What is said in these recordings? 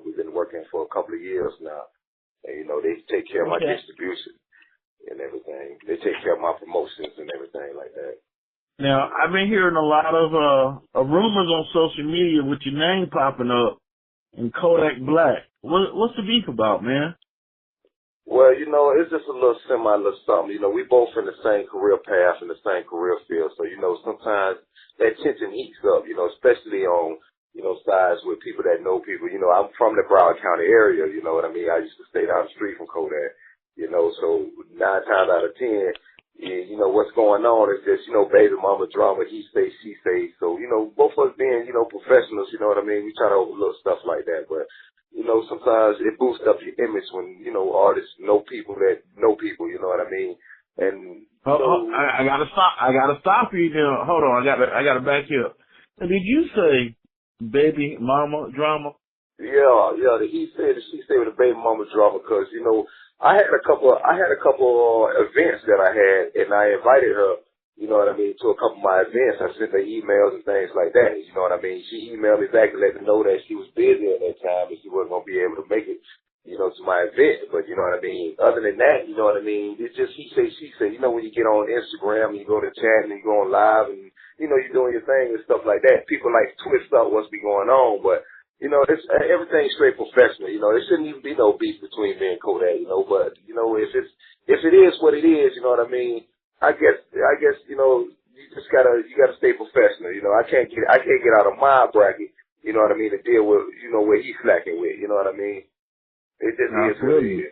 We've been working for a couple of years now. And, you know, they take care of my distribution and everything. They take care of my promotions and everything like that. Now, I've been hearing a lot of rumors on social media with your name popping up and Kodak Black. What's the beef about, man? Well, you know, it's just a little little something. You know, we both in the same career path, in the same career field. So, you know, sometimes that tension heats up, you know, especially on, you know, sides with people that know people. You know, I'm from the Broward County area, you know what I mean? I used to stay down the street from Kodak, you know, so 9 times out of 10, you know, what's going on is just, you know, baby mama drama, he say, she say. So, you know, both of us being, you know, professionals, you know what I mean? We try to overlook stuff like that. But, you know, sometimes it boosts up your image when, you know, artists know people that know people, you know what I mean? And, I gotta stop you there. Hold on, I gotta back you up. Now, did you say baby mama drama? Yeah, the he said, she said with the baby mama drama, because, you know, I had a couple events that I had, and I invited her, you know what I mean, to a couple of my events. I sent her emails and things like that, you know what I mean. She emailed me back and let me know that she was busy at that time and she wasn't going to be able to make it, you know, to my event. But, you know what I mean, other than that, you know what I mean, it's just he say, she say. You know, when you get on Instagram and you go to chat and you go on live and, you know, you're doing your thing and stuff like that, people like twist up what's be going on, but you know, it's everything's straight professional. You know, there shouldn't even be no beef between me and Kodak. You know, but you know, if it is what it is, you know what I mean. I guess, you know, you gotta stay professional. You know, I can't get out of my bracket. You know what I mean, to deal with, you know, where he's slacking with. You know what I mean. It just is what it is.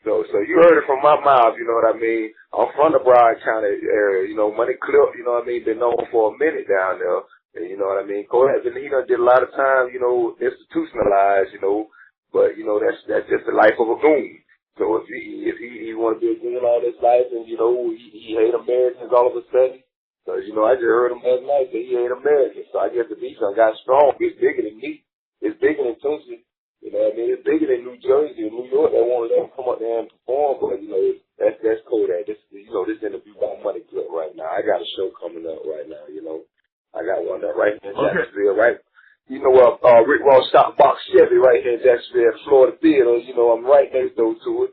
So you heard it from my mouth. You know what I mean. I'm from the Broward County area. You know, Money Clip. You know what I mean. Been known for a minute down there. You know what I mean? Kodak, he done did a lot of time, you know, institutionalized, you know, but, you know, that's just the life of a goon. So if he want to be a goon all his life and, you know, he hate Americans all of a sudden, because, you know, I just heard him last night that he hate Americans. So I guess the beef got strong. It's bigger than me. It's bigger than Tucson. You know what I mean? It's bigger than New Jersey and New York. They want to let him come up there and perform, but, you know, that's Kodak. This, you know, this interview by Money Clip right now. I got a show coming up right now, you know. I got one that right here in Jacksonville, right? You know, Rick Ross Stock Box Chevy right here in Jacksonville, Florida Theater. You know, I'm right next door to it.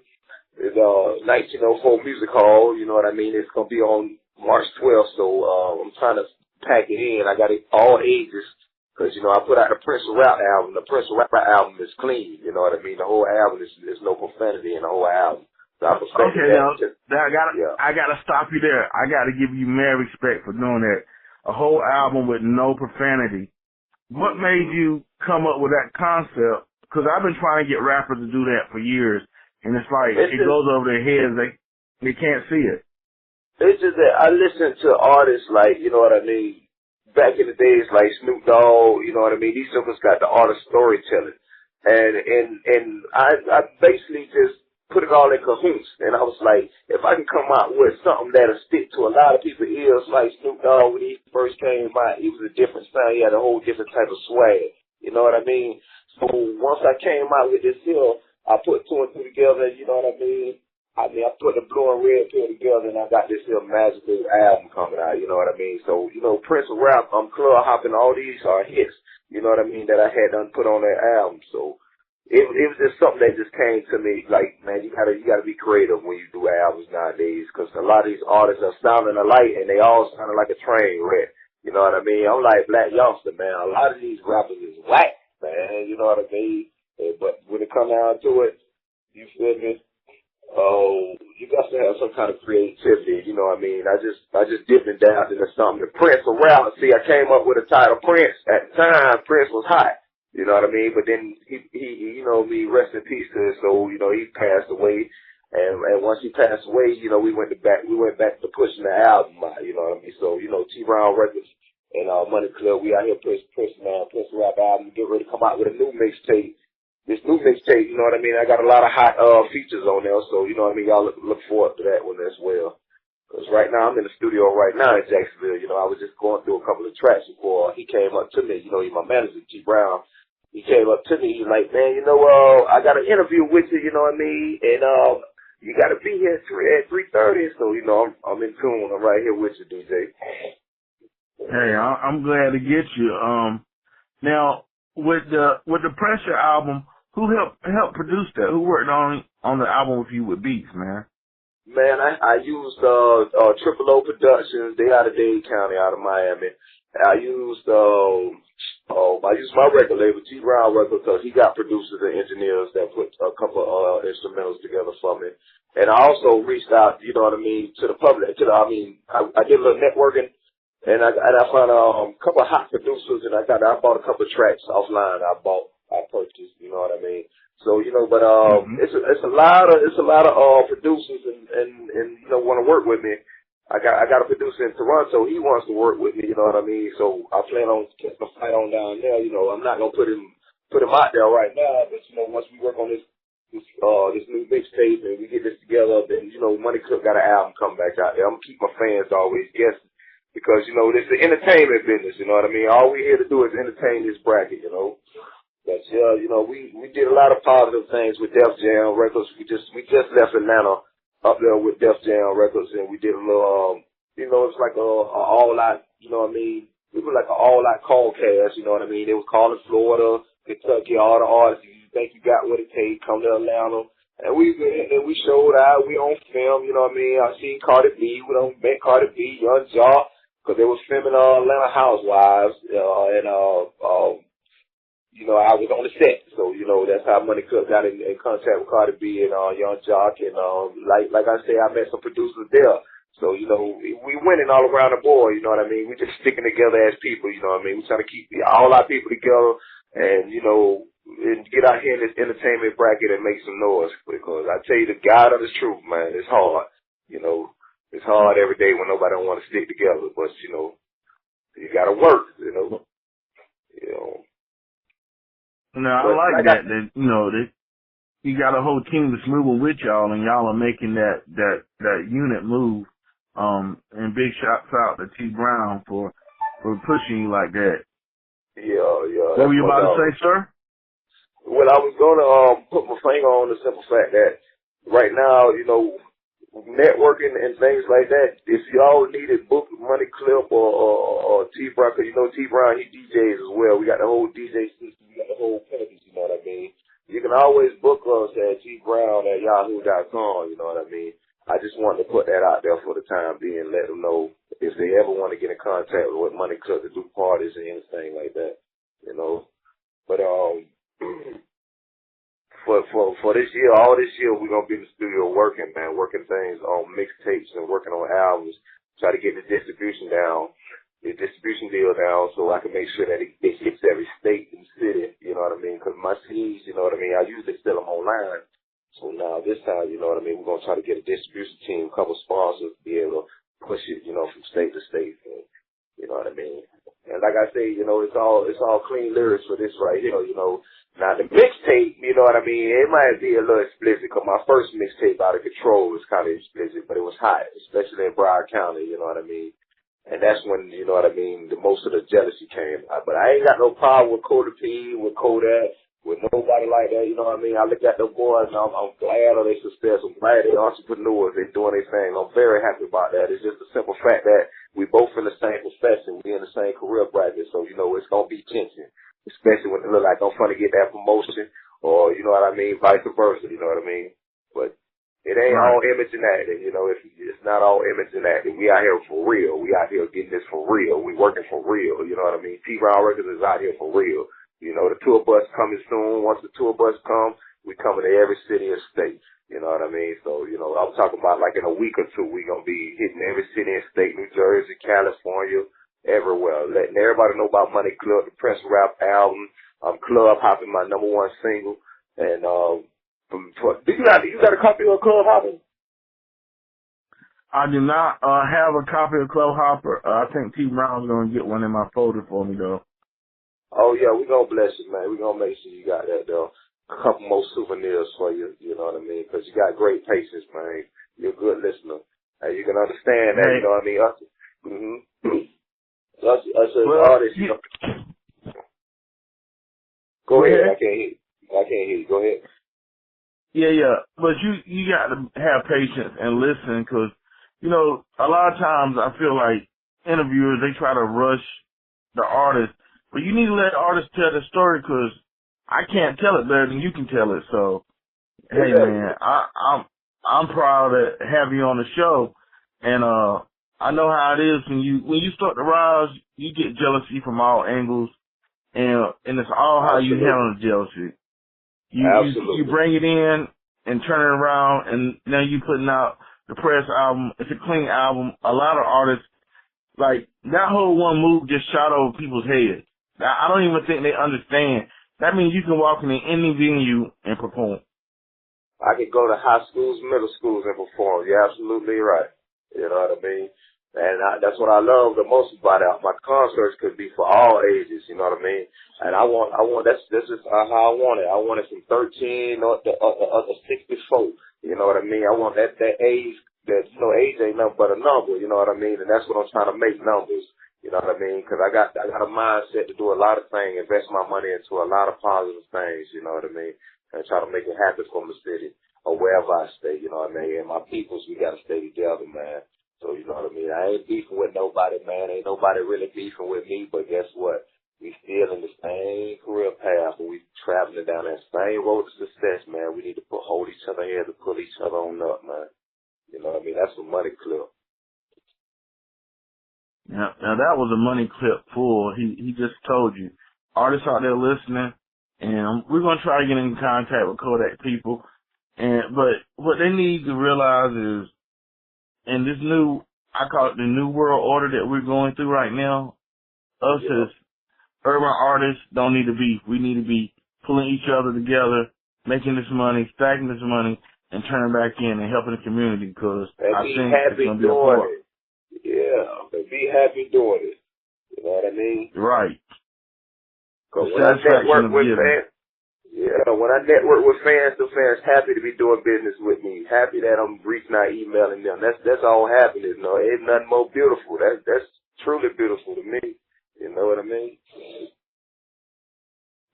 It's 1904 Music Hall. You know what I mean? It's gonna be on March 12th, so I'm trying to pack it in. I got it all ages because you know I put out the Prince of Rap album. The Prince of Rap album is clean. You know what I mean? The whole album is no profanity in the whole album. So I I gotta stop you there. I gotta give you mad respect for doing that. A whole album with no profanity. What made you come up with that concept? Because I've been trying to get rappers to do that for years, and it's like it goes over their heads. They can't see it. It's just that I listen to artists like, you know what I mean, back in the days like Snoop Dogg, you know what I mean. These suckers got the art of storytelling, and I basically just put it all in cahoots, and I was like, if I can come out with something that'll stick to a lot of people's ears, like Snoop Dogg when he first came out, he was a different sound, he had a whole different type of swag, you know what I mean? So once I came out with this here, I put 2 and 2 together, you know what I mean? I put the blue and red pill together, and I got this here magical album coming out, you know what I mean? So, you know, Prince of Rap, I'm club hopping, all these are hits, you know what I mean, that I had done put on that album, so it was just something that just came to me, like, man, you gotta be creative when you do albums nowadays, because a lot of these artists are sounding alike, and they all sounding like a train wreck. You know what I mean? I'm like Black Youngster, man. A lot of these rappers is whack, man. You know what I mean? But when it comes down to it, you feel me? Oh, you got to have some kind of creativity. You know what I mean? I just dipped and dabbled into something. The Prince of Rap. See, I came up with the title Prince. At the time, Prince was hot. You know what I mean? But then he you know, me rest in peace to him. So, you know, he passed away. And once he passed away, you know, we went back to pushing the album out, you know what I mean? So, you know, T Brown Records and Money Club, we out here pushing Prince Rap album, get ready to come out with a new mixtape. This new mixtape, you know what I mean? I got a lot of hot features on there, so you know what I mean, y'all look forward to that one as well. Because right now, I'm in the studio right now in Jacksonville. You know, I was just going through a couple of tracks before he came up to me. You know, he's my manager, T Brown. He came up to me. He's like, man, you know, I got an interview with you. You know what I mean? And you got to be here at 3:30. So you know, I'm in tune. I'm right here with you, DJ. Hey, I'm glad to get you. Now with the Pressure album, Who helped produce that? Who worked on the album with you with beats, man? Man, I used Triple O Productions. They out of Dade County, out of Miami. I used my record label, T Brown Records, because he got producers and engineers that put a couple instrumentals together for me. And I also reached out, you know what I mean, to the public. I did a little networking, and I found a couple of hot producers, and I bought a couple of tracks offline. I purchased, you know what I mean. So, you know, but it's a lot of producers and you know, want to work with me. I got a producer in Toronto. He wants to work with me, you know what I mean? So I plan on getting a fight on down there. You know, I'm not gonna put him out there right now, but you know, once we work on this new mixtape and we get this together, then you know, Money Clip got an album coming back out there. I'm gonna keep my fans always guessing because you know this is the entertainment business. You know what I mean? All we here to do is entertain this bracket, you know. But yeah, you know, we did a lot of positive things with Def Jam Records. We just left Atlanta up there with Def Jam Records, and we did a little, you know, it's like a all out, you know what I mean? We were like an all out call cast, you know what I mean? It was calling Florida, Kentucky, all the artists. If you think you got what it takes, come to Atlanta. And we showed out. We on film, you know what I mean? I seen Cardi B. We done met Cardi B, Young Jock, because they was filming Atlanta Housewives, you know, I was on the set, so, you know, that's how Money Cook got in contact with Cardi B and Young Jock, and like I say, I met some producers there. So, you know, we winning all around the board, you know what I mean? We just sticking together as people, you know what I mean? We trying to keep all our people together and, you know, and get out here in this entertainment bracket and make some noise, because I tell you the God of the truth, man, it's hard. You know, it's hard every day when nobody don't want to stick together, but, you know, you gotta work, you know. No, I like that you know, you got a whole team that's moving with y'all, and y'all are making that unit move. And big shouts out to T Brown for pushing you like that. Yeah. What were you about to say, sir? Well, I was gonna put my finger on the simple fact that right now, you know, networking and things like that, if y'all needed book Money Clip or T Brown, because you know T Brown, he DJs as well. We got the whole DJ system, we got the whole package, you know what I mean? You can always book us at tbrown@yahoo.com, you know what I mean? I just wanted to put that out there for the time being, let them know if they ever want to get in contact with Money Clip to do parties and anything like that, you know. But for this year, all this year, we're going to be in the studio working things on mixtapes and working on albums, try to get the distribution deal down so I can make sure that it hits every state and city, you know what I mean? Because my CDs, you know what I mean, I usually sell them online. So now this time, you know what I mean, we're going to try to get a distribution team, a couple sponsors to be able to push it, you know, from state to state, and, you know what I mean? And like I say, you know, it's all clean lyrics for this right here, you know. Now the mixtape, you know what I mean, it might be a little explicit because my first mixtape, Out of Control, was kind of explicit, but it was hot, especially in Broward County, you know what I mean. And that's when, you know what I mean, the most of the jealousy came. But I ain't got no problem with Kodak P, with Kodak, with nobody like that, you know what I mean. I look at the boys and I'm glad of their success. I'm glad they're entrepreneurs. They're doing their thing. I'm very happy about that. It's just the simple fact that we both in the same profession. We in the same career bracket. So, you know, it's going to be tension, especially when it look like I'm trying to get that promotion or, you know what I mean, vice versa, you know what I mean. But it ain't all image and acting, you know. It's not all image and acting. We out here for real. We out here getting this for real. We working for real, you know what I mean. T Brown Records is out here for real. You know, the tour bus coming soon. Once the tour bus comes, we coming to every city and state. You know what I mean? So, you know, I'm talking about like in a week or two, we going to be hitting every city and state, New Jersey, California, everywhere. Letting everybody know about Money Club, the Press Rap album, Club Hopping, my #1 single. And, you got a copy of Club Hopping? I do not have a copy of Club Hopper. I think T Brown's going to get one in my folder for me, though. Oh, yeah, we're going to bless you, man. We're going to make sure you got that, though. A couple more souvenirs for you, you know what I mean? Because you got great patience, man. You're a good listener. And you can understand that, you know what I mean? Us as artists, you know. Go ahead. I can't hear you. Go ahead. Yeah. But you got to have patience and listen because, you know, a lot of times I feel like interviewers, they try to rush the artist. But you need to let artists tell the story because I can't tell it better than you can tell it. So, hey exactly. man, I'm proud to have you on the show, and I know how it is when you start to rise, you get jealousy from all angles, and it's all how you handle the jealousy. You bring it in and turn it around, and now you putting out the press album. It's a clean album. A lot of artists, like, that whole one move just shot over people's heads. I don't even think they understand. That means you can walk in any venue and perform. I could go to high schools, middle schools, and perform. You're absolutely right. You know what I mean? And that's what I love the most about it. My concerts could be for all ages. You know what I mean? And I want. That's just how I want it. I want it from 13 or to 64. You know what I mean? I want that age. That age ain't nothing but a number. You know what I mean? And that's what I'm trying to make numbers. You know what I mean? Because I got a mindset to do a lot of things, invest my money into a lot of positive things. You know what I mean? And try to make it happen from the city or wherever I stay. You know what I mean? And my peoples, we got to stay together, man. So, you know what I mean? I ain't beefing with nobody, man. Ain't nobody really beefing with me. But guess what? We still in the same career path, and we traveling down that same road to success, man. We need to hold each other here to pull each other on up, man. You know what I mean? That's a money clip. Now that was a money clip full. He just told you. Artists out there listening, and we're going to try to get in contact with Kodak people. But what they need to realize is, and this I call it the new world order that we're going through right now, us as urban artists don't need to beef. We need to be pulling each other together, making this money, stacking this money, and turning back in and helping the community, because I think it's going to be a part. Yeah, and be happy doing it. You know what I mean? Right. Because when I network with fans, when I network with fans, the fans happy to be doing business with me. Happy that I'm reaching out, emailing them. That's all happiness. No, ain't nothing more beautiful. That's truly beautiful to me. You know what I mean?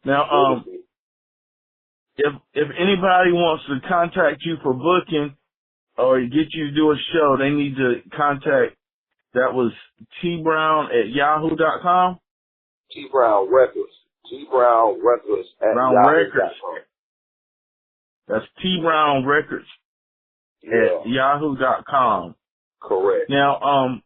Now, if anybody wants to contact you for booking or get you to do a show, they need to contact. That was tbrown@yahoo.com. T-Brown Records. T-Brown Records at yahoo.com. That's T-Brown Records at yahoo.com. Correct. Now,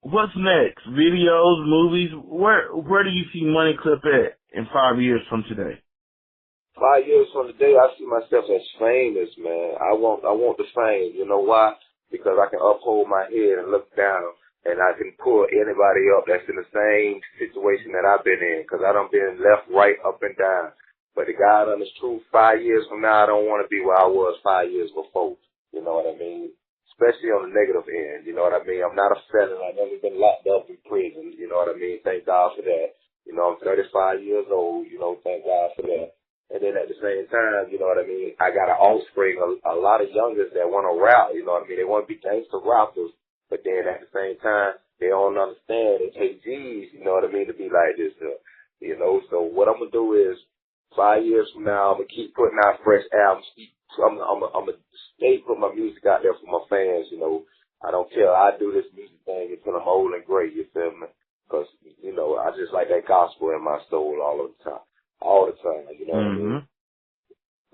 what's next? Videos, movies? Where do you see Money Clip at in 5 years from today? 5 years from today, I see myself as famous, man. I want the fame. You know why? Because I can uphold my head and look down, and I can pull anybody up that's in the same situation that I've been in, because I done been left, right, up, and down. But the God honest truth, 5 years from now, I don't want to be where I was 5 years before. You know what I mean? Especially on the negative end. You know what I mean? I'm not a felon. I've never been locked up in prison. You know what I mean? Thank God for that. You know, I'm 35 years old. You know, thank God for that. And then at the same time, you know what I mean, I got an offspring, a lot of youngers that want to rap, you know what I mean? They want to be gangster rappers, but then at the same time, they don't understand. They take G's, you know what I mean, to be like this, you know? So what I'm going to do is 5 years from now, I'm going to keep putting out fresh albums. I'm going to stay putting my music out there for my fans, you know? I don't care. I do this music thing until I'm old and gray, you feel me? Because, you know, I just like that gospel in my soul all the time. All the time, you know what I mean?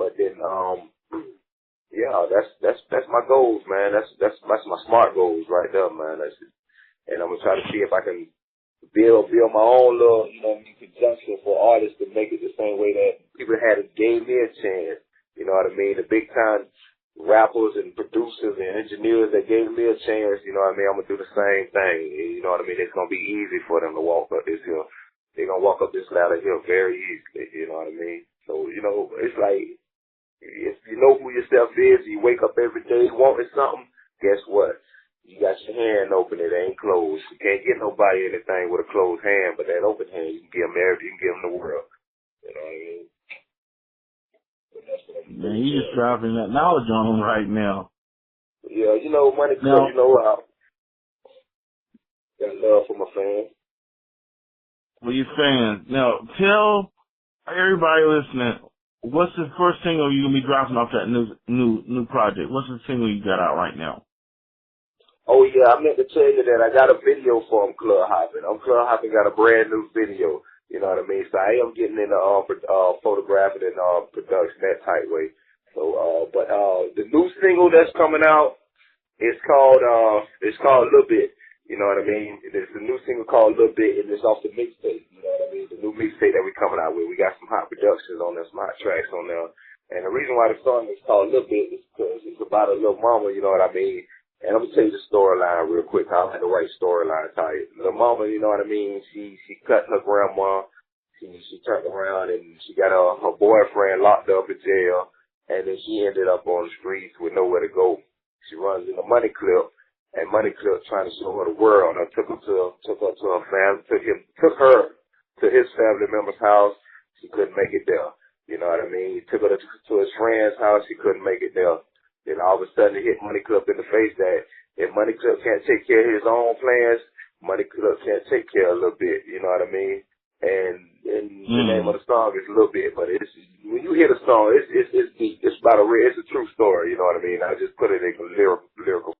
But then, that's my goals, man. That's my smart goals right there, man. And I'm gonna try to see if I can build my own little, you know, conjunction for artists to make it the same way that people gave me a chance. You know what I mean? The big time rappers and producers and engineers that gave me a chance. You know what I mean? I'm gonna do the same thing. You know what I mean? It's gonna be easy for them to walk up this hill. They're going to walk up this ladder here very easily, you know what I mean? So, you know, it's like, if you know who yourself is, you wake up every day wanting something, guess what? You got your hand open, it ain't closed. You can't get nobody anything with a closed hand, but that open hand, you can give them everything, you can give them the world. You know what I mean? Man, you just dropping that knowledge on them right now. Yeah, you know, Money Clip, you know, got love for my fans. Well, your fans. Now, tell everybody listening, what's the first single you're going to be dropping off that new project? What's the single you got out right now? Oh, yeah, I meant to tell you that I got a video for Club Hopping. Club Hopping got a brand new video. You know what I mean? So I am getting into photographing and production that type way. So, but the new single that's coming out, it's called Little Bit. You know what I mean? There's a new single called Little Bit, and it's off the mixtape. You know what I mean? The new mixtape that we coming out with. We got some hot productions on there, some hot tracks on there. And the reason why the song is called Little Bit is because it's about a little mama. You know what I mean? And I'm gonna tell you the storyline real quick. I like the right storyline type. The mama, you know what I mean? She cut her grandma. She turned around and she got her boyfriend locked up in jail, and then she ended up on the streets with nowhere to go. She runs in a money clip, and Money Clip trying to show her the world. And took her to her family, took her to his family member's house. She couldn't make it there. You know what I mean? He took her to his friend's house. She couldn't make it there. Then all of a sudden, it hit Money Clip in the face that if Money Clip can't take care of his own plans, Money Clip can't take care of a little bit. You know what I mean? And the name of the song is Little Bit, but it's when you hear the song, it's deep. It's about it's a true story. You know what I mean? I just put it in lyrical